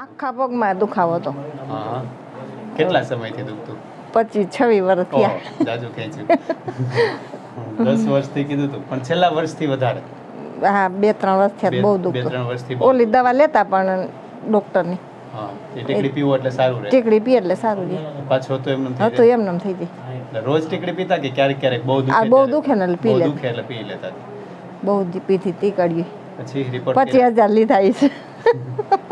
આખા પગમાં દુખાવો હતો. હા. કેટલા સમયથી દુખતું? 25-26 વર્ષ થયા. જાજુ ખેંચ્યું. 10 વર્ષથી કીધું હતું, પણ છેલ્લા વર્ષથી વધારે. હા, 2-3 વર્ષ થયા બહુ દુખતું. 2-3 વર્ષથી બહુ. ઓલી દવા લેતા પણ ડોક્ટરની. હા, એ ટીકડી પીવો એટલે સારું રહે. ટીકડી પીએ એટલે સારું રહે. પાછો તો એમનેમ થઈ હતું એમનેમ થઈ જાય. એટલે રોજ ટીકડી પીતા કે ક્યારેક ક્યારેક બહુ દુખે? આ બહુ દુખે ને એટલે પી બહુ લે. દુખે એટલે પી લેતા. બહુ પીધી ટીકડી. પછી રિપોર્ટ 25,000 લીધા છે.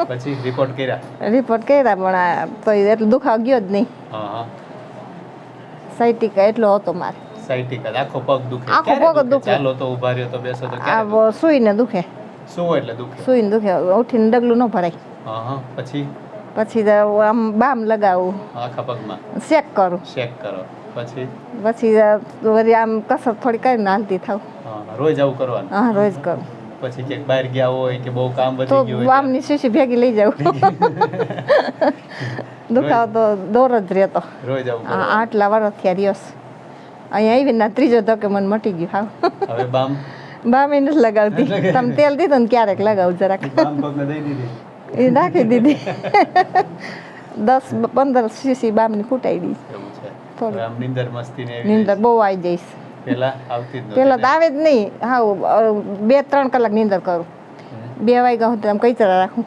પછી રિપોર્ટ કર્યા? રિપોર્ટ કર્યા પણ તો એટલો દુખાવ ગયો જ નહીં. હા હા. સાઈટિકા એટલો હતો મારે. સાઈટિકા આખો પગ દુખે? આખો પગ દુખે. ચાલો તો ઊભા રહ્યો તો બેસો તો આ સુઈને દુખે. શું એટલે દુખે? સુઈને દુખે, ઉઠીને ડગલું ન ભરાય. હા હા. પછી આમ બામ લગાવું, આખા પગમાં શેક કરું. શેક કરો. પછી વળી આમ કસરત થોડી કરીને હાલતી થાવ. હા, રોજ આવું કરવાનું? હા, રોજ કરું. પછી ક્યાંક બહાર ગયા હોય કે બહુ કામ તો વધી ગયું હોય બામની શીશી ભેગી લઈ જાઉં. દુખાવો તો દોર જ રહેતો. રોજ આવું હા, કરવાનું? આટલા વર્ષ થયા રહ્યોસ. અહીંયા આવીને ત્રીજો ધક્કે મને મટી ગયું. હા, હવે બામ બામ નથી લગાવતી. તમે તેલ દીધું ને ક્યારેક લગાવું જરાક. બામ પગને દઈ દીધી? એ નાખી દીધી. 10-15 શીશી બામની ફૂટાઈ દી. એવું છે. થોડી. હવે આમ નીંદર મસ્તી ને એવી નીંદર બહુ આવી જઈશ. પેલા આવતી જ નહોતી. પેલા તો આવે જ નહીં. હા, 2-3 કલાક નીંદર કરું. 2 વાગ્યા સુધી આમ કઈચરા રાખું.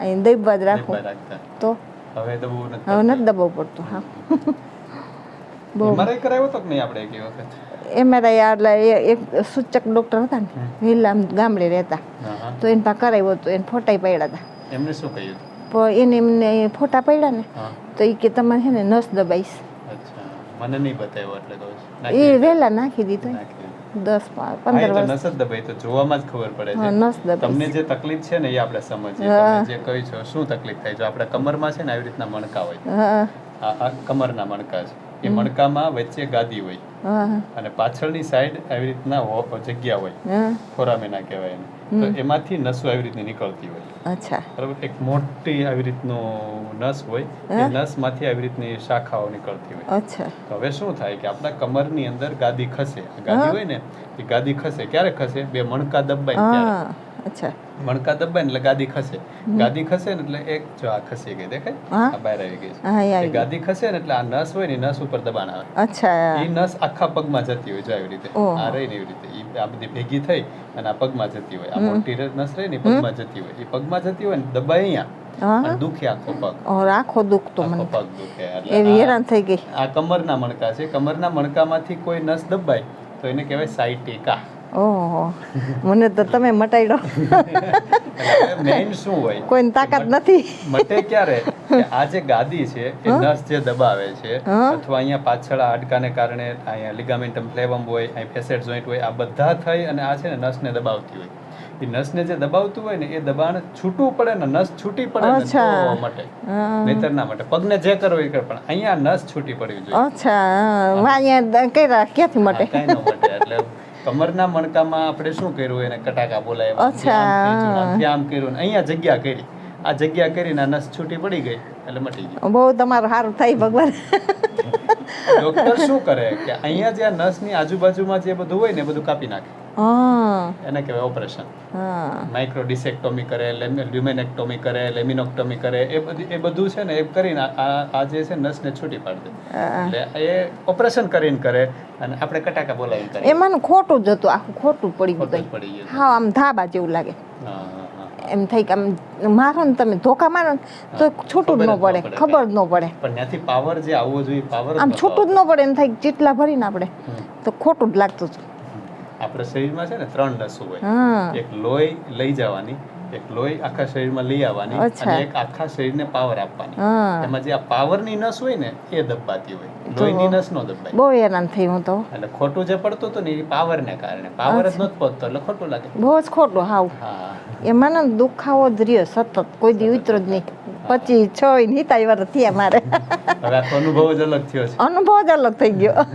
અહીં દબવા જ રાખું. રાખતા. તો હવે તો બહુ નથી. હવે નથી દબાવવું પડતું. હા, બહુ. MRI કરાવ્યો તો કે નહીં આપણે એક વખત? એમઆરઆઈ એટલે એક સૂચક ડોક્ટર હતા ને, વિલા ગામડે રહેતા. હા હા. તો એને પાસે કરાવ્યો હતો. એને ફોટા પડ્યા હતા. એમને શું કહ્યું? પણ એમને ફોટા પડ્યા ને હા. તો એ કે તમારે છે ને નસ દબાઈશ. અચ્છા, મને નહીં બતાવ્યો એટલે કહું છું. એ વહેલા નાખી દીધો. નાખી. 10-15 હા, એ તો વર્ષ. નસ જ દબાઈ તો જોવામાં જ ખબર પડે હા, છે. નસ દબાઈ. તમને જે તકલીફ છે ને એ આપણે સમજીએ. હા. તમે જે કહી છો શું તકલીફ થાય? જો આપણે કમરમાં છે ને આવી રીતના મણકા હોય. હા આ કમરના મણકા છે. એ મણકામાં વચ્ચે ગાદી હોય હા અને પાછળની સાઈડ આવી રીતના જગ્યા હોય, હા. ફોરામેના કહેવાય એને. તો એમાંથી નસો આવી રીતની નીકળતી હોય. અચ્છા. બરાબર? એક મોટી આવી રીતનું નસ હોય, એ નસમાંથી આવી રીતની શાખાઓ નીકળતી હોય. અચ્છા. તો હવે શું થાય કે આપણા કમરની અંદર ગાદી ખસે. આ ગાદી હોય ને એ ગાદી ખસે. ક્યારે ખસે? બે મણકા દબાઈને ત્યારે. હા. અચ્છા. મણકા દબાય ને એટલે ગાદી ખસે. ગાદી ખસે ને એટલે એક જો આ ખસી ગઈ, દેખાય? હા. આ બહાર આવી ગઈ છે. હા, એ એ આવી ગઈ. ગાદી ખસે ને એટલે આ નસ હોય ને એ નસ ઉપર દબાણ આવે. અચ્છા. એ નસ આખા પગમાં જતી હોય, જો આવી રીતે. ઓહો. આ રહી ને એવી રીતે ઈ આ બધી ભેગી થઈ અને આ પગમાં જતી હોય. આ મોટી નસ રહી ને એ પગમાં જતી હોય. એ પગમાં જતી હોય ને દબાય અહીંયા હા. અને દુખે આખો પગ. આખો દુખતો આખો મને. પગ દુખે. એટલે એવી આ- હેરાન થઈ ગઈ. આ કમરના મણકા છે. કમરના મણકામાંથી કોઈ નસ દબાય તો એને કહેવાય સાયટિકા. ઓહો, મને તો તમે મટાડ્યો. મેઇન શું હોય? કોઈની તાકાત નથી. મટે ક્યારે? કે આ જે ગાદી છે એ નસ જે દબાવે છે હા. અથવા અહીંયા પાછળ આ હાડકાને કારણે અહીંયા લિગામેન્ટમ ફ્લેવમ હોય, અહીં ફેસેટ જોઈન્ટ હોય, આ બધા થઈ અને આ છે ને નસને દબાવતી હોય. એ નસને જે દબાવતું હોય ને એ દબાણ છૂટવું પડે ને, નસ છૂટી પડે ને તો અચ્છા. મટે. હા. નહીતર ના મટે. પગને જે કરવો એ કરે, પણ અહીંયા નસ છૂટી પડવી જોઈએ. અચ્છા. અહીંયા કર્યા ક્યાંથી મટે? હા, કાંઈ ન મટે. એટલે કમરના મણકામાં આપણે શું કર્યું? એને કટાકા બોલાવ્યા. અચ્છા. આમથી આમ કર્યું ને અહીંયા જગ્યા કરી. આ જગ્યા કરીને આ નસ છૂટી પડી ગઈ એટલે મટી ગઈ. બહુ તમારું સારું થાય ભગવાન. ડોક્ટર શું કરે કે અહીંયા જે આ નસની આજુબાજુમાં જે બધું હોય ને એ બધું કાપી નાખે. હા એને કહેવાય ઓપરેશન. હા. માઇક્રો ડિસેક્ટોમી કરે, લ્યુમેનેક્ટોમી કરે, લેમિનોક્ટોમી કરે. એ બધું છે ને એ કરીને આ જે છે નસને છૂટી પાડી દે. એટલે એ ઓપરેશન કરીને કરે અને આપણે કટાકા બોલાવીને કરીએ. એમાં ખોટું જ હતું. આખું ખોટું પડી ખોટું જ ગયું. પડી ગયું. હા, આમ ધાબા જેવું લાગે. હા, હા, હા. એમ થઈ કે આમ મારો ને તમે ધોકા મારો ને તો છૂટું જ ન પડે, ખબર જ ન પડે. પણ ત્યાંથી પાવર જે આવવો જોઈએ પાવર આમ છૂટું જ ન પડે. એમ થાય ચીટલા ભરીને આપણે તો ખોટું જ લાગતું હતું. આપણા શરીરમાં છે ને 3 નસો હોય. હા. એક લોહી લઈ જવાની, એક લોહી આખા શરીરમાં લઈ આવવાની અચ્છા. અને એક આખા શરીરને પાવર આપવાની. હા. એમાં જે આ પાવરની નસ હોય ને એ દબાતી હોય, લોહીની નસ નો દબાય. બહુ હેરાન થઈ હું તો. એટલે ખોટું જે પડતું હતું ને એ પાવરને કારણે. પાવર જ નહોતો પડતો એટલે ખોટું લાગે. બહુ જ ખોટું. હાવ હા. એમાં ને દુખાવો જ રહ્યો સતત. કોઈ દી ઉતરો જ નહીં. 25-26 હિતાઈ વર્ષ થયા મારે. હવે આખો અનુભવ જ અલગ થયો છે. અનુભવ જ અલગ થઈ ગયો.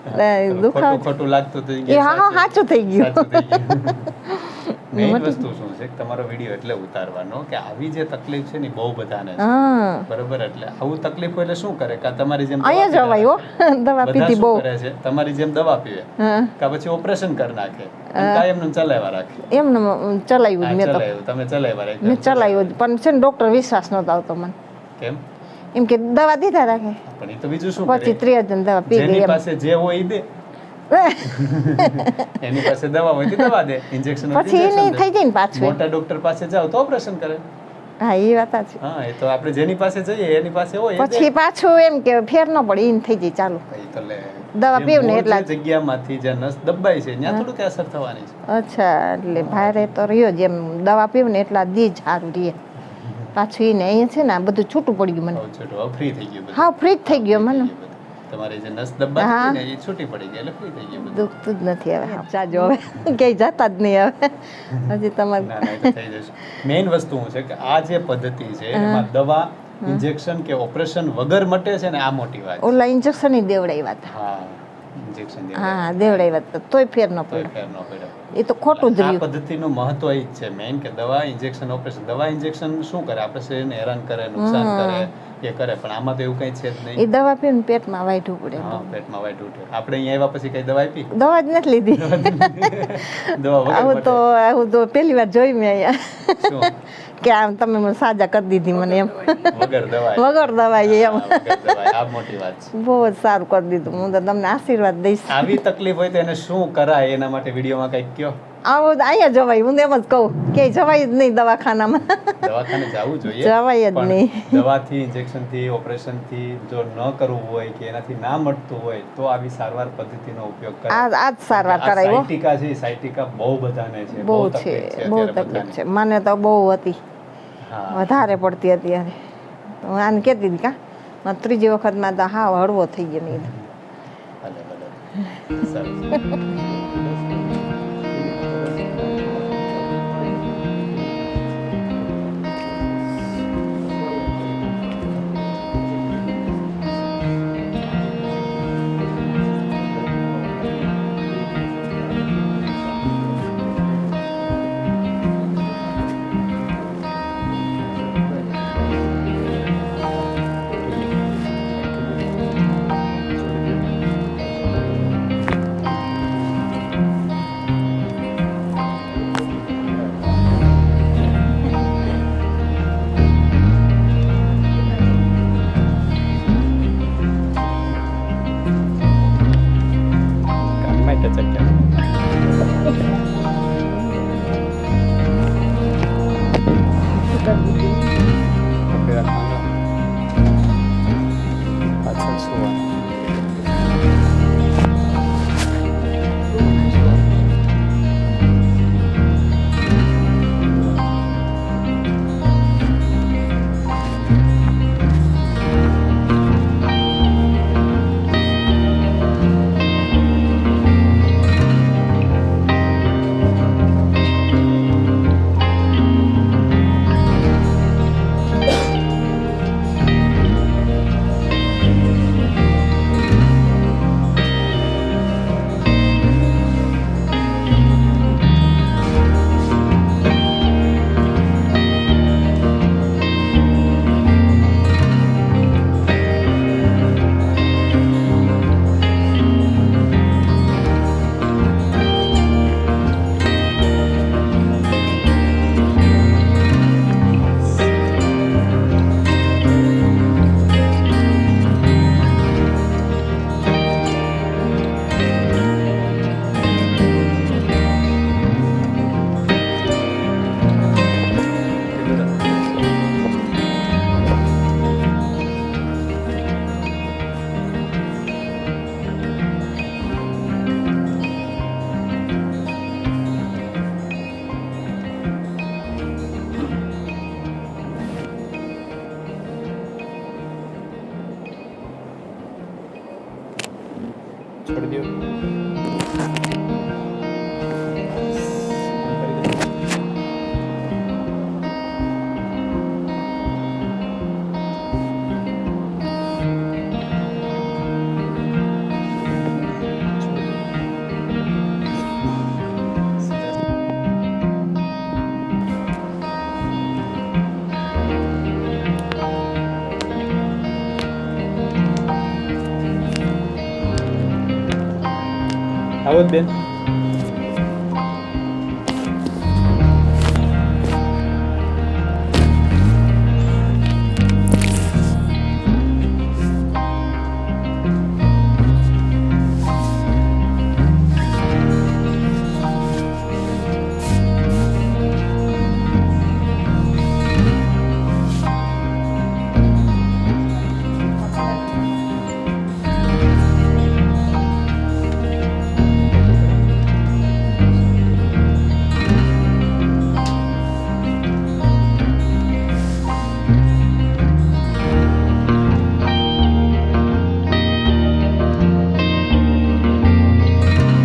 ખોટું દુખાવો ખોટું લાગતું હતું એ હા સાચું થઈ ગયું. સાચું થઈ ગયું. મેઇન મટી- વસ્તુ શું છે કે તમારો વિડીયો એટલે ઉતારવાનો કે આવી જે તકલીફ છે ને બહુ બધાને છે હા બરોબર એટલે આવું તકલીફ હોય એટલે શું કરે કે તમારી જેમ અહીંયા દવા જવાય હો દવા બધા પીધી બહુ શું કરે છે તમારી જેમ દવા પીવે હા કા પછી ઓપરેશન કરી નાખે અને કાયમનું ચલાવ્યા રાખે એમને ચલાવ્યું હા, જ મેં તો ચલાવ્યું તમે ચલાવ્યા રાખે મેં ચલાવ્યું જ પણ છે ને ડૉક્ટર વિશ્વાસ નહોતો આવતો મને કેમ એમ કે દવા દીધા રાખે પણ એ તો બીજું શું પછી કરે 3000 દવા પી ગઈ જેની એમ પાસે જે હોય એ દે એની પાસે દવા હોય તો દવા દે ઇન્જેક્શન પછી એ નહીં થઈ જાય ને પાછું મોટા ડોક્ટર પાસે જાઓ તો ઓપરેશન કરે હા એ વાત છે હા એ તો આપણે જેની પાસે જઈએ એની પાસે હોય એ દે. પછી પાછું એમ કે ફેર ન પડે એને થઈ જાય ચાલુ એ તો લે દવા જે પીવું ને મૂળ એટલા જે જગ્યામાંથી જે નસ દબાઈ છે ત્યાં થોડુંક અસર થવાની છે અચ્છા એટલે ભારે તો રહ્યો જેમ દવા પીવું ને એટલા દી જ સારું રહે પાછું એને અહીંયા છે ને આ બધું છૂટું પડી ગયું મને બહુ છોટું હવે ફ્રી થઈ ગયું બધું. હા ફ્રી જ થઈ ગયો મને તમારી જે નસ દબાતી હતી ને એ છૂટી પડી ગઈ એટલે ફ્રી થઈ ગયું બધું. દુખતું જ નથી હવે જાજો હવે ક્યાંય જતા જ નહીં હવે હજી તમારે ના ના એ તો થઈ જશે મેઇન વસ્તુ શું છે કે આ જે પદ્ધતિ છે એમાં દવા ઇન્જેક્શન કે ઓપરેશન વગર મટે છે ને આ મોટી વાત છે. ઓલા ઇન્જેક્શન ય દેવડાવ્યા હતા હા ઇન્જેક્શન હા દેવડાવ્યા હતા તોય ફેર ન પડ્યો ફેર ન પડ્યો એ તો ખોટું જ આ રહ્યું પદ્ધતિનું મહત્વ એ જ છે મેઇન કે દવા ઇન્જેક્શન ઓપરેશન દવા ઇન્જેક્શન શું કરે આપણે શરીરને હેરાન કરે નુકસાન કરે એ કરે પણ આમાં તો એવું કંઈ છે જ એ નહીં દવા પીને પેટમાં વાઢવું પડે હા પેટમાં વાઈટ ઉઠે આપણે અહીંયા આવ્યા પછી કઈ દવા આપી દવા જ નથી લીધી દવા વગર આવું તો પહેલી વાર જોઈ મેં અહીંયા શું કે આમ તમે મને સાજા કરી દીધી મને એમ વગર દવા વગર દવાએ એમ વગર દવા આ મોટી વાત છે બહુ જ સારું કરી દીધું હું તો તમને આશીર્વાદ દઈશ આવી તકલીફ હોય તો એને શું કરાય એના માટે વિડીયોમાં કંઈક કયો આવું તો અહીંયા જવાય હું તો એમ જ કહું કે જવાય જ નહીં દવાખાનામાં દવાખાને જવું જોઈએ જવાય જ પણ નહીં દવાથી ઇન્જેક્શનથી ઓપરેશનથી જો ન કરવું હોય કે એનાથી ના મળતું હોય તો આવી સારવાર પદ્ધતિનો ઉપયોગ કરે આ જ સારવાર કરાય હો સાયટિકા છે સાયટિકા બહુ બધાને છે બહુ છે તકલીફ બહુ અત્યારે તકલીફ બધાને. છે મને તો બહુ હતી હા વધારે પડતી અત્યારે હું આને કહેતી હતી કા મારે ત્રીજી વખતમાં તો હાવ હળવો થઈ ગયો નહીં ભલે ભલે સરસ દાઉદબેન